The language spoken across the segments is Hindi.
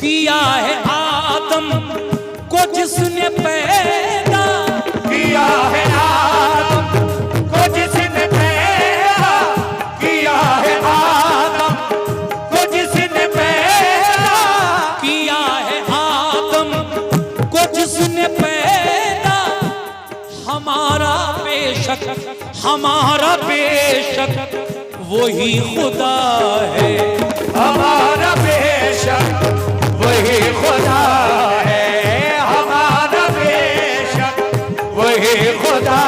किया है आदम को जिसने पैदा, किया है आदम को जिसने पैदा, किया है आदम को जिसने पैदा, किया है आदम को जिसने पैदा। हमारा बेशक वही खुदा है, हमारा बेशक वही खुदा है, हमारा बेशक वही खुदा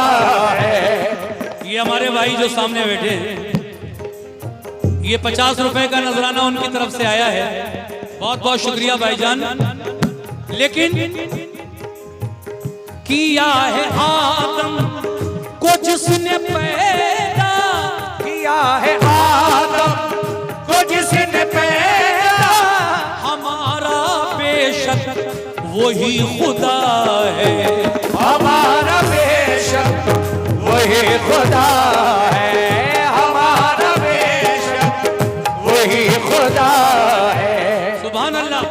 है। ये हमारे भाई जो सामने बैठे हैं, ये 50 रुपए का नजराना उनकी तरफ से आया है। बहुत बहुत शुक्रिया भाईजान। लेकिन किया है आदम को जिसने पैदा, किया है आदम को जिसने पैदा, हमारा बेशक वही खुदा है, हमारा बेशक वही खुदा है, हमारा बेशक वही खुदा है। सुभान अल्लाह।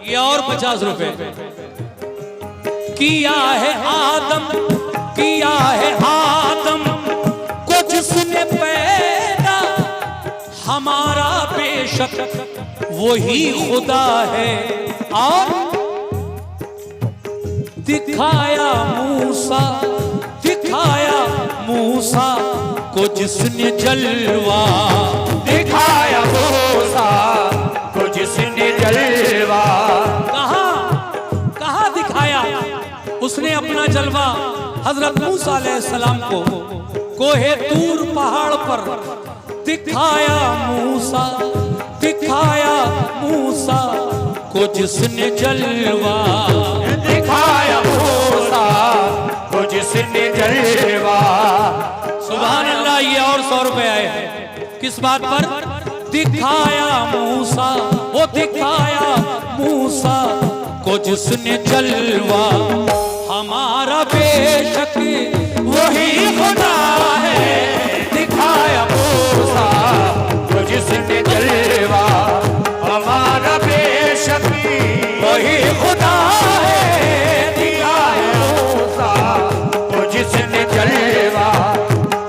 ये और 50 रुपए। किया है आदम को जिसने पैदा, हमारा बेशक वही खुदा है। और दिखाया मूसा को जिसने जलवा, दिखाया मूसा को जिसने जलवा, कहाँ दिखाया उसने अपना जलवा? हजरत मूसा अलैहिस्सलाम को कोहे तूर पहाड़ पर दिखाया मूसा को जिसने जलवा, दिखाया मूसा को जिसने जलवा। सुभान अल्लाह। ये और 100 रुपए आए हैं। किस बात पर? दिखाया मूसा को जिसने जलवा। हमारा बेशक वही खुदा है, दिखाया मूसा को जिसने जलवा, हमारा बेशक वही खुदा है, दिखाया मूसा को जिसने जलवा,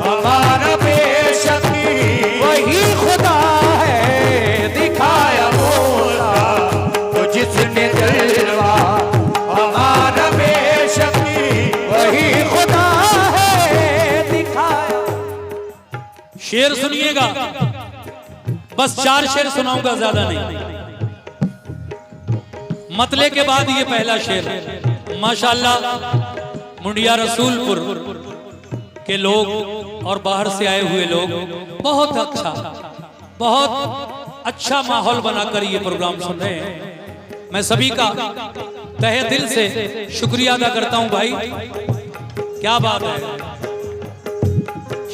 हमारा बेशक वही खुदा है, दिखाया मूसा को जिसने जलवा, हमारा बेशक वही खुदा है, दिखाया। शेर सुनिएगा, बस 4 शेर सुनाऊंगा, ज्यादा नहीं। मतले के बाद ये पहला शेर है। माशाअल्लाह मुंडिया रसूलपुर के लोग और बाहर से आए हुए लोग बहुत अच्छा माहौल बनाकर ये प्रोग्राम सुन रहे हैं। मैं सभी का तहे दिल से शुक्रिया अदा करता हूं भाई। क्या बात है।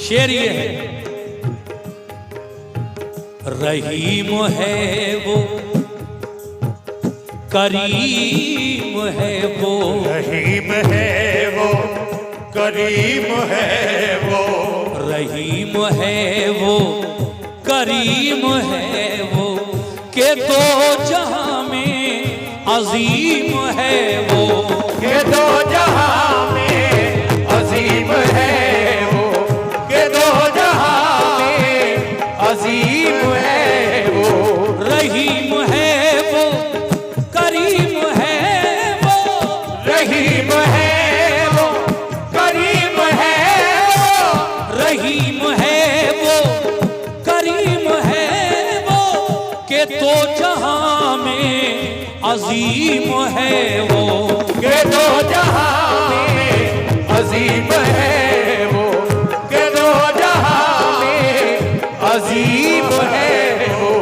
शेर ये है, रहीम है वो, करीम है वो, रहीम है वो, करीम है वो, रहीम है वो, करीम है वो, के दो जहां में अजीम है वो, के दो जहां में अजीम है वो, के दो जहां में अजीम है वो। रहीम है वो, करीम है वो, रहीम है वो, करीम है वो, रहीम है वो, करीम है वो, के दो जहां में अजीम है वो, के दो जहां में अजीम है वो, के दो जहां में अजीम है वो।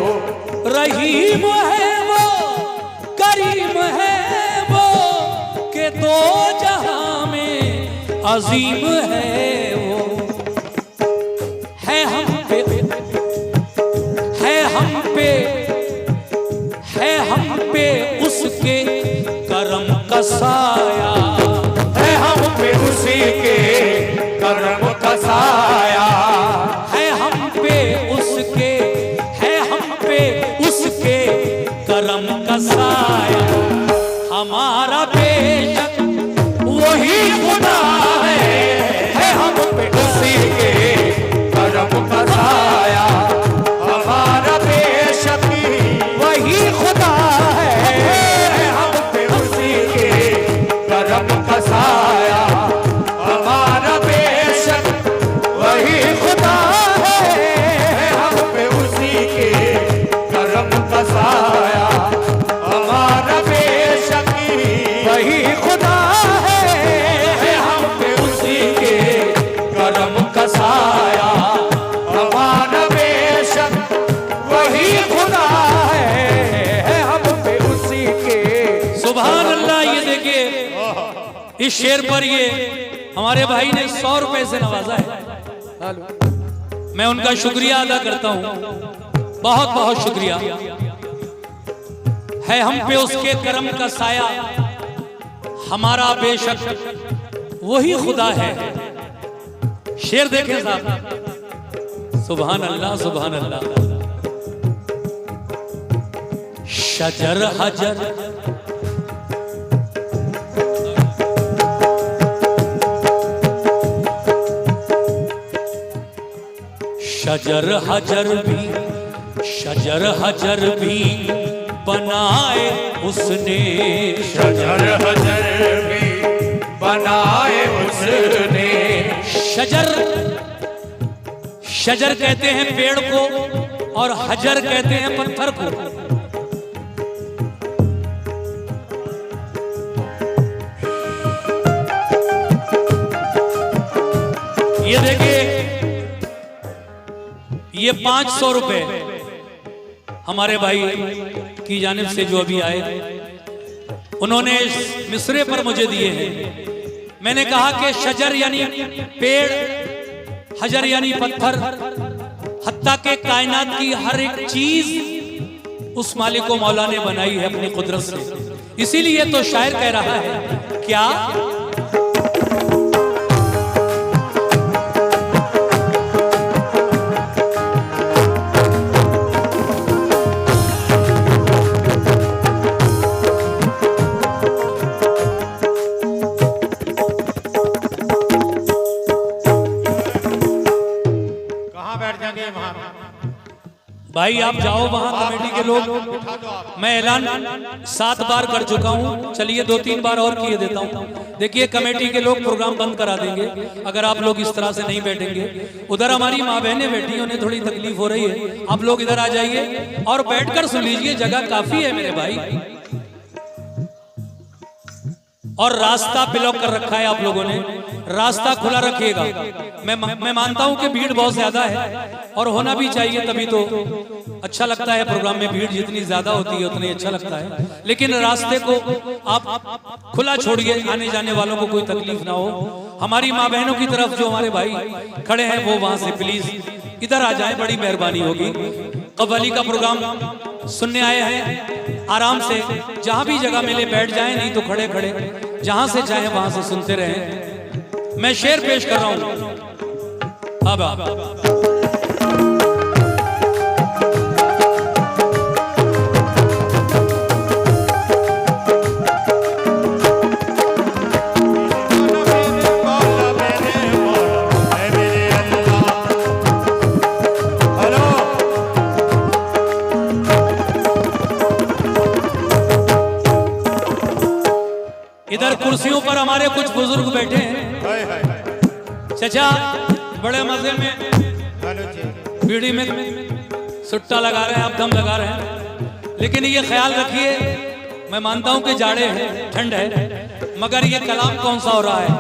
रहीम है वो, करीम है वो, के दो जहां में अजीम है वो। है हम पे, है हम पे, है हम पे उसके करम का साया, है हम पे उसी के करम का साया, है हम पे उसके, है हम पे उसके करम का साया। साया, हमारा बेशक वही खुदा है हम पे उसी के करम का साया, हमारा बेशक वही खुदा है हम पे उसी के करम का साया, हमारा बेशक वही खुदा है हम पे उसी के करम का साया, हमारा बेशक वही खुदा है हम पे उसी के करम का साया, हमारा बेशक वही खुदा है हम पे उसी के। सुभान अल्लाह। ये देखिए इस शेर पर ये हमारे भाई ने 100 रुपए से नवाजा है। मैं उनका शुक्रिया अदा करता हूं, बहुत बहुत शुक्रिया है। हम पे उसके करम का साया, हमारा बेशक वही खुदा है। शेर देखें साहब, सुभान अल्लाह सुभान अल्लाह। शजर हजर शजर हजर भी, शजर हजर भी बनाए उसने, शजर हजर भी बनाए उसने। शजर, शजर कहते हैं पेड़ को और हजर कहते हैं पत्थर को। ये देखिए ये 500 रुपए हमारे भाई की जानिब से जो अभी आए, उन्होंने इस मिसरे पर मुझे दिए हैं। मैंने कहा कि शजर यानी पेड़, हजर यानी पत्थर, हत्ता के कायनात की हर एक चीज उस मालिक को मौला ने बनाई है अपनी कुदरत से। इसीलिए तो शायर कह रहा है क्या, भाई आप जाओ वहां कमेटी के लोग, मैं ऐलान 7 बार कर चुका हूं, चलिए 2-3 बार और किए देता हूं। देखिए कमेटी के लोग प्रोग्राम बंद करा देंगे अगर आप लोग इस तरह से नहीं बैठेंगे। उधर हमारी माँ बहनें बैठी, उन्हें थोड़ी तकलीफ हो रही है। आप लोग इधर आ जाइए और बैठकर सुन लीजिए, जगह काफी है मेरे भाई। और रास्ता ब्लॉक कर रखा है आप लोगों ने, रास्ता खुला रखिएगा। मैं मानता हूं कि भीड़ बहुत ज्यादा है और होना भी चाहिए, तभी तो अच्छा लगता है प्रोग्राम में। भीड़ जितनी ज्यादा होती है उतनी अच्छा लगता है, लेकिन रास्ते को आप खुला छोड़िए, आने जाने वालों को कोई तकलीफ ना हो। हमारी माँ बहनों की तरफ जो हमारे भाई खड़े हैं वो वहां से प्लीज इधर आ जाएं, बड़ी मेहरबानी होगी। कव्वाली का प्रोग्राम सुनने आए हैं, आराम से जहां भी जगह मिले बैठ जाएं, नहीं तो खड़े खड़े जहां से चाहे वहां से सुनते रहें। मैं शेर पेश कर रहा हूं। अब इधर कुर्सियों पर हमारे कुछ बुजुर्ग बैठे हैं। चचा बड़े मजे में बीड़ी में सुट्टा लगा रहे हैं, आप दम लगा रहे हैं, लेकिन ये ख्याल रखिए, मैं मानता हूं कि जाड़े हैं, ठंड है, मगर ये कलाम कौन सा हो रहा है?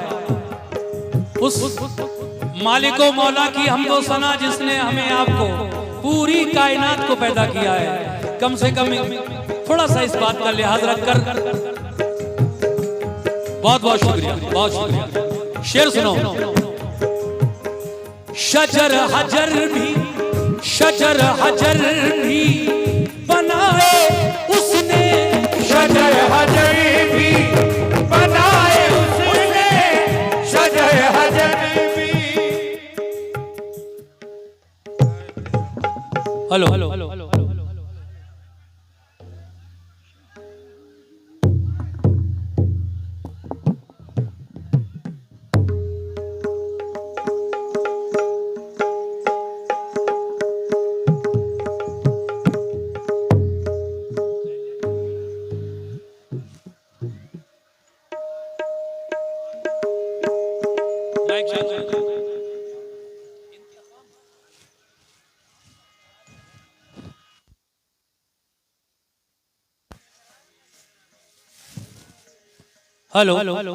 उस मालिको मौला की हमदो सना जिसने हमें आपको पूरी कायनात को पैदा किया है। कम से कम थोड़ा सा इस बात का लिहाज रखकर बहुत बहुत शुक्रिया, बहुत शुक्रिया। शेर सुनो। शजर हजर भी, शजर हजर भी बनाए उसने, शजर हजर भी बनाए उसने, शजर हजर भी। हेलो हेलो, माइक चालू है। हेलो हेलो हेलो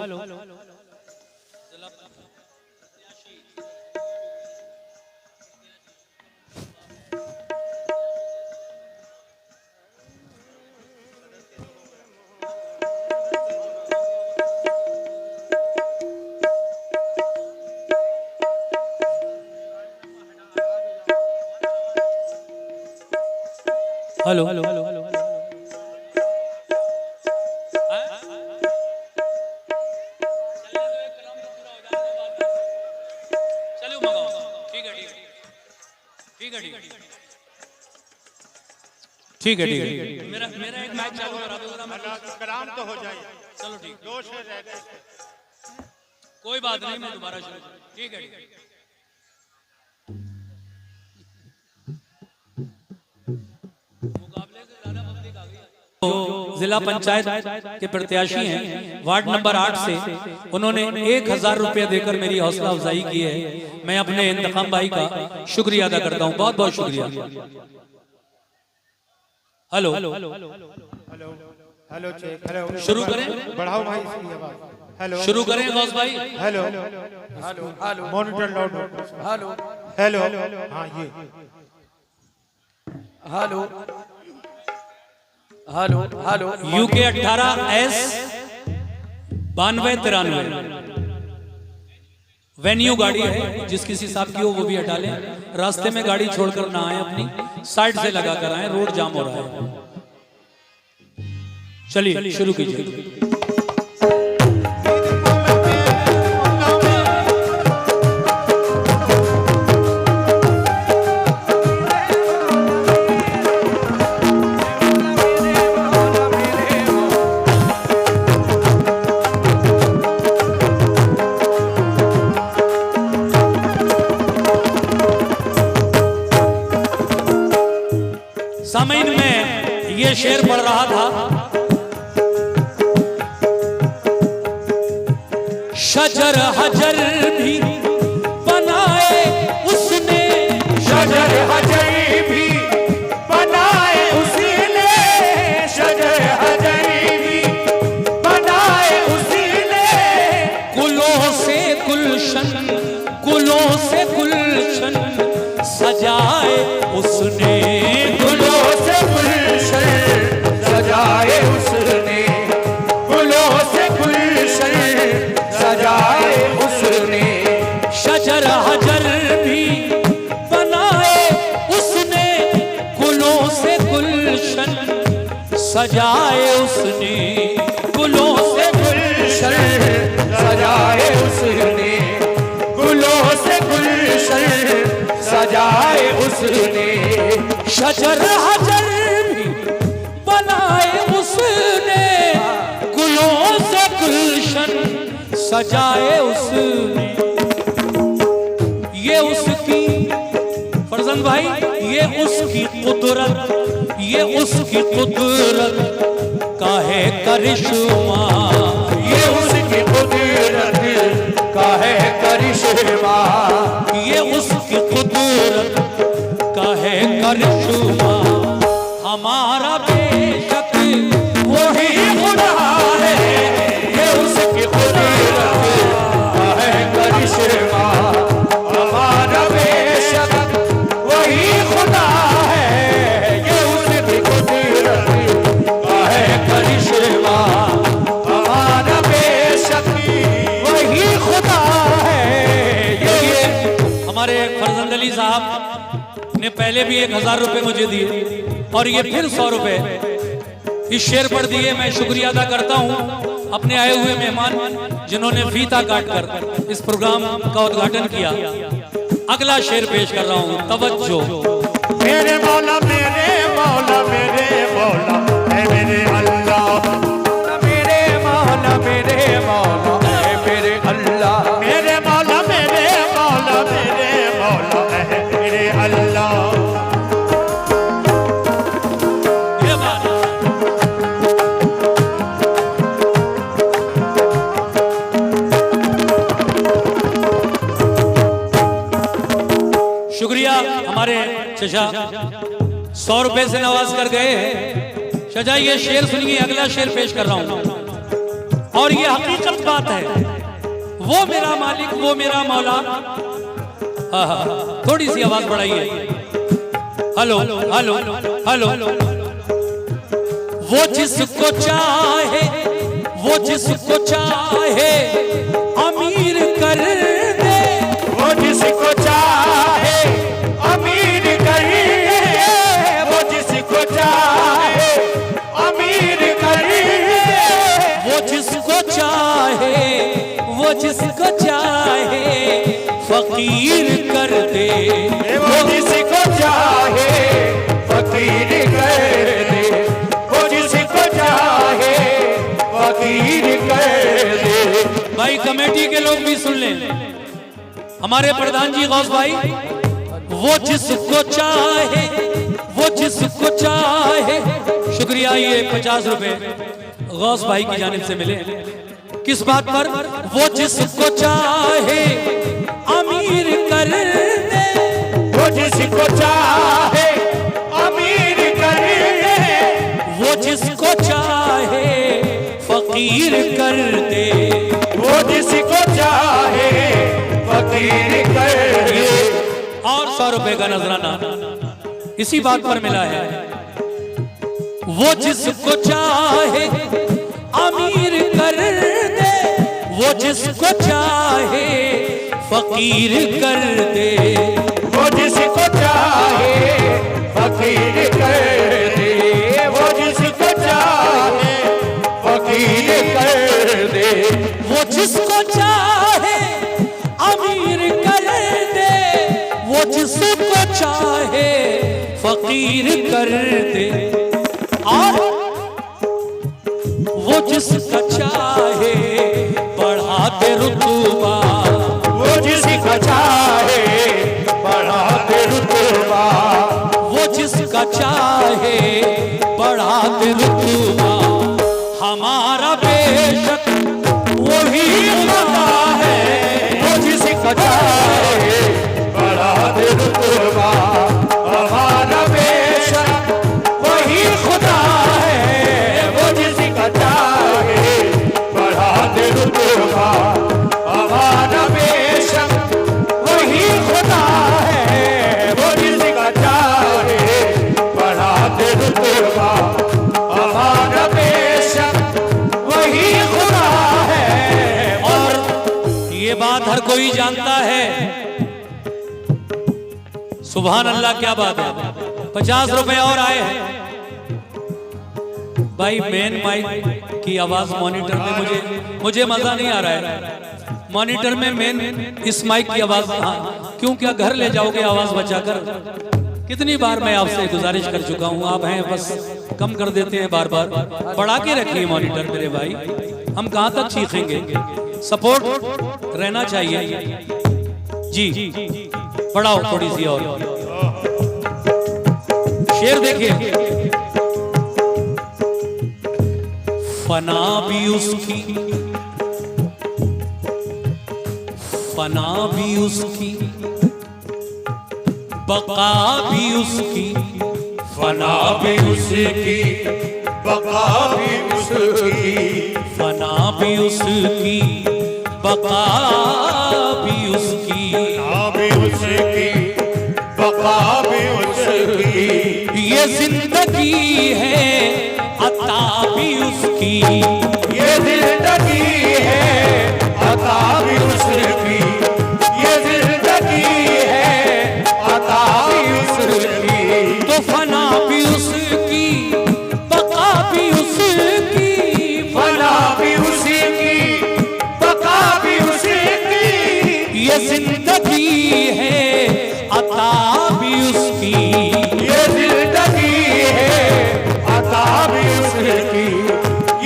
चलो मंगाओ। ठीक है ठीक है ठीक है ठीक है ठीक है। मेरा मेरा एक मैच चालू करा दो जरा। कलाम तो हो जाए। चलो ठीक, दो शेर रहते हैं। कोई बात नहीं, मैं दोबारा शुरू करूं। ठीक है ठीक है। मुकाबले से ज्यादा पब्लिक आ गई। तो जिला पंचायत के प्रत्याशी हैं वार्ड नंबर 8 से, उन्होंने 1000 रुपया देकर मेरी हौसला अफजाई की है। मैं अपने इंतखाम भाई का शुक्रिया अदा करता हूं, बहुत बहुत शुक्रिया। Hello hello check. हेलो शुरू करें, बढ़ाओ भाई इसकी आवाज। हेलो शुरू करें गौस भाई। Hello hello monitor loud. Hello hello हाँ ये hello hello hello UK 18S 9293 venue गाड़ी है, जिस किसी साहब की हो वो भी हटा लें। रास्ते में गाड़ी छोड़कर ना आए, अपनी साइड से लगा कर आए, रोड जाम हो रहा है। चलिए शुरू कीजिए। सामईन में ये शेर पढ़ रहा था, शजर हजर भी बनाए उसने, शजर हजर भी बनाए उसने, शजर हजर भी बनाए उसने, गुलों से गुलशन, गुलों से गुलशन सजाए उसने, गुलों से गुलशन सजाए उसने, गुलों से गुलशन सजाए उसने, शजर हजर भी बनाए उसने, गुलों से गुलशन सजाए उसने, गुलों से गुलशन सजाए उसने, गुलों से गुलशन सजाए उसने, शजर हजर भी बनाए उसने, गुलों से गुलशन सजाए उसने। ये उसकी फरजंद भाई, ये उसकी कुदरत, ये उसकी कुदरत का है करिश्मा, ये उसकी कुदरत का है करिश्मा, ये उसकी कुदरत का है करिश्मा। हमारा बेशक वही खुदा है, ये उसकी कुदरत का है करिश्मा, हमारा बेशक वही खुदा है, ये उसकी कुदरत का है करिश्मा, हमारा बेशक वही खुदा है, ये हमारे फरजंद अली साहब ने पहले भी 1000 रुपए मुझे दिए और ये फिर 100 रुपए इस शेर पर दिए। मैं शुक्रिया अदा करता हूं अपने आए हुए मेहमान जिन्होंने फीता काटकर इस प्रोग्राम का उद्घाटन किया। अगला शेर पेश कर रहा हूं, तवज्जो। मेरे मौला मेरे मौला मेरे मौला है मेरे अल्लाह, मेरे मौला मेरे मौला है मेरे अल्लाह, मेरे मौला मेरे मौला मेरे मौला है मेरे अल्लाह। ये बात है। चचा 100 रुपए से नवाज कर गए हैं। चचा ये शेर सुनिए, अगला शेर पेश कर रहा हूं और ये हकीकत बात है। वो मेरा मालिक वो मेरा मौला। थोड़ी सी आवाज बढ़ाइए। Hello hello hello. वो जिसको चाहे वो जिसको चाहे अमीर कर दे। वो जिसको चाहे अमीर कर दे। वो जिसको चाहे अमीर कर दे। वो जिसको चाहे फकीर कर दे। वो जिसको चाहे फकीर कर दे। वो जिसको चाहे फकीर कर दे। भाई कमेटी के लोग भी सुन लें, हमारे प्रधान जी गौस भाई, वो जिसको चाहे वो जिसको चाहे। शुक्रिया, ये 50 रुपए गौस भाई की जानिब से मिले। किस बात पर? वो जिसको चाहे अमीर कर दे। वो जिसको चाहे अमीर कर दे। वो जिसको चाहे फकीर कर दे। वो जिसको चाहे फकीर कर दे। और 100 रुपए का नजराना इसी बात पर मिला है। वो जिसको चाहे अमीर कर दे। वो जिसको चाहे फकीर कर दे। वो जिसको चाहे फकीर कर दे। वो जिसको चाहे फकीर कर दे। वो जिसको चाहे अमीर कर दे। वो जिसको चाहे फकीर कर दे। और वो जिसका चाहे बढ़ा दे रुतबा। वो जिसका चाहे बढ़ा दे रुतबा। वो जिसका चाहे बढ़ा दे रुतबा। हमारा बेशक वही खुदा है। वो जिसका चाहे बढ़ा दे रुतबा। हमारा बेशक वही खुदा है। वो जिसका चाहे बढ़ा दे रुतबा। हमारा बेशक वही खुदा है। वो जिसका चाहे बढ़ा दे रुतबा। हमारा बेशक वही खुदा है। और ये बात हर कोई जानता है। सुभान अल्लाह, क्या बात है। 50 रुपए और आए हैं। भाई मेन माइक की आवाज मॉनिटर में मुझे मजा नहीं आ रहा है। मॉनिटर में मेन इस माइक की आवाज, क्यों क्या घर ले जाओगे आवाज बचाकर? कितनी बार मैं आपसे गुजारिश कर चुका हूं, आप हैं बस कम कर देते हैं बार बार। बढ़ा के रखिए मॉनिटर मेरे भाई, हम कहां तक चीखेंगे? सपोर्ट रहना चाहिए जी। बढ़ाओ थोड़ी सी और। शेर देखिए। फना भी उसकी, फना भी उसकी, बका भी उसकी। फना भी उसकी बका भी उसकी। फना भी उसकी बका भी उसकी। फना भी उसकी बका भी उसकी। ये जिंदगी है अता भी उसकी। ये जिंदगी है अता भी उसकी। ये जिंदगी है अता भी उसकी। तो फना भी उसकी बका भी उसकी। फना भी उसकी बका भी उसकी। ये जिंदगी है अता भी उसकी। ये जिंदगी है अता भी उसकी।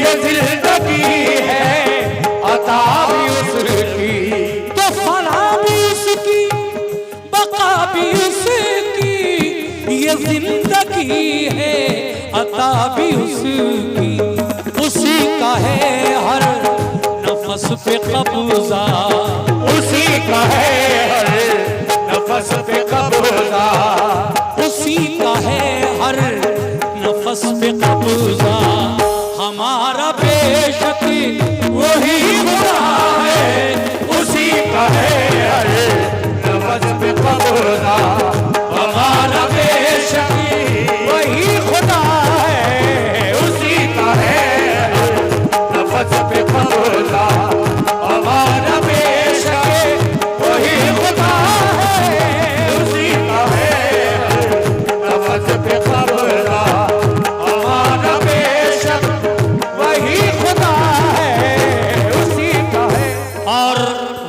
ये जिंदगी है अता भी उसकी। तो फना भी उसकी बका भी उसकी। ये जिंदगी है अता भी उसकी। उसी का है हर नफस पे कब्जा। उसी का है हर नफस पे कब्जा। मफरूजा, हमारा बेशक वही खुदा है, उसी का है अरे लफ्ज़ पे कब्ज़ा, हमारा बेशक वही खुदा है, उसी का है लफ्ज़ पे कब्ज़ा, हमारा बेशक वही खुदा है, उसी का है लफ्ज़ पे कब्ज़ा, हमारा बेशक वही खुदा है, उसी का है। और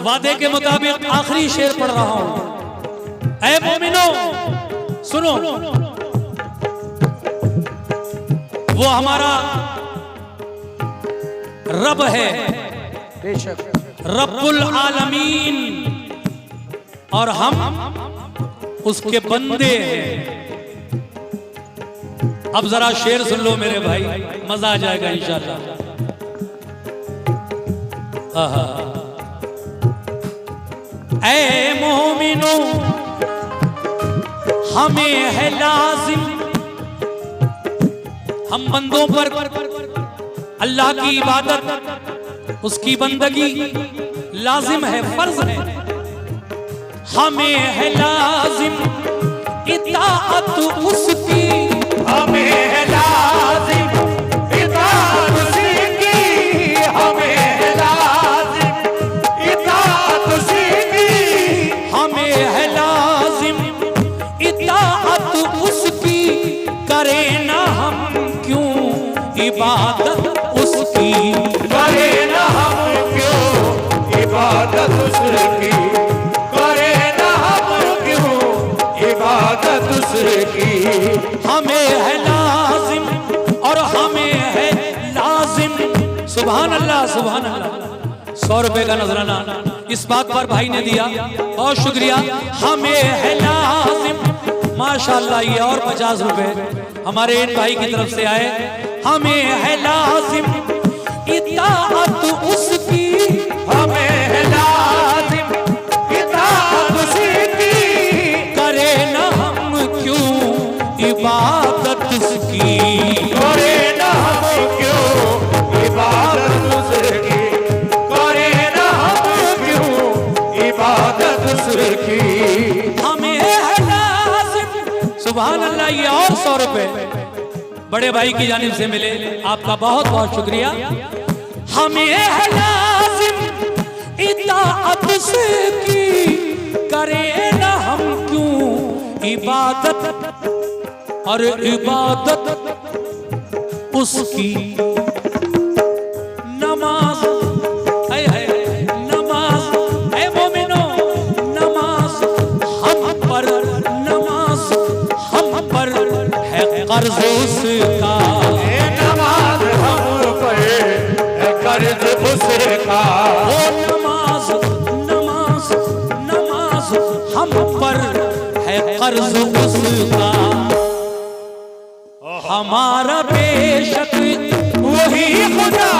वादे के मुताबिक आखिरी शेर पढ़ रहा हूं। ऐ मोमिनो सुनो, वो हमारा रब है, बेशक रब्बुल आलमीन, और हम उसके बंदे हैं। अब जरा शेर सुन लो मेरे भाई, मजा आ जाएगा इंशाअल्लाह। आहा। ऐ मोमिनो हमें है लाजिम, हम बंदों पर अल्लाह की इबादत, उसकी बंदगी लाजिम है, फर्ज है। हमें है लाजिम इताअत उसकी, हमें है लाजिम इताअत उसकी, हमें है लाजिम इताअत उसकी, हमें है लाजिम इताअत उसकी, करे ना हम क्यों इबादत उसकी, करे ना हम क्यों इबादत उसकी, करे ना हम क्यों इबादत उसकी। हमें है लाजिम और हमें है लाजिम। सुभान अल्लाह सुभान अल्लाह। 100 रुपए का नजराना इस बात पर भाई ने दिया, बहुत शुक्रिया। हमें है लाजिम, माशाअल्लाह। ये और 50 रुपए हमारे इन भाई की तरफ से आए। हमें है लाजिम इताअत उसकी, हमें है लाजिम इताअत उसकी, करे ना हम क्यों इबादत उसकी, करे ना हम क्यों इबादत उसकी, करे ना हम क्यों इबादत उसकी। हमें है लाजिम। सुभान अल्लाह। ये और 100 रुपए बड़े भाई की जानिब से मिले, आपका बहुत बहुत शुक्रिया। हमें है लाजिम इताअत उसकी, करे ना हम क्यों इबादत, और इबादत उसकी। नमाज है नमाज, ऐ मोमिनो नमाज हम पर, नमाज हम पर है कर्ज उसका, नमाज हम पर है कर्ज उसका, ओ नमाज नमाज नमाज हम पर है कर्ज उसका। हमारा बेशक वही खुदा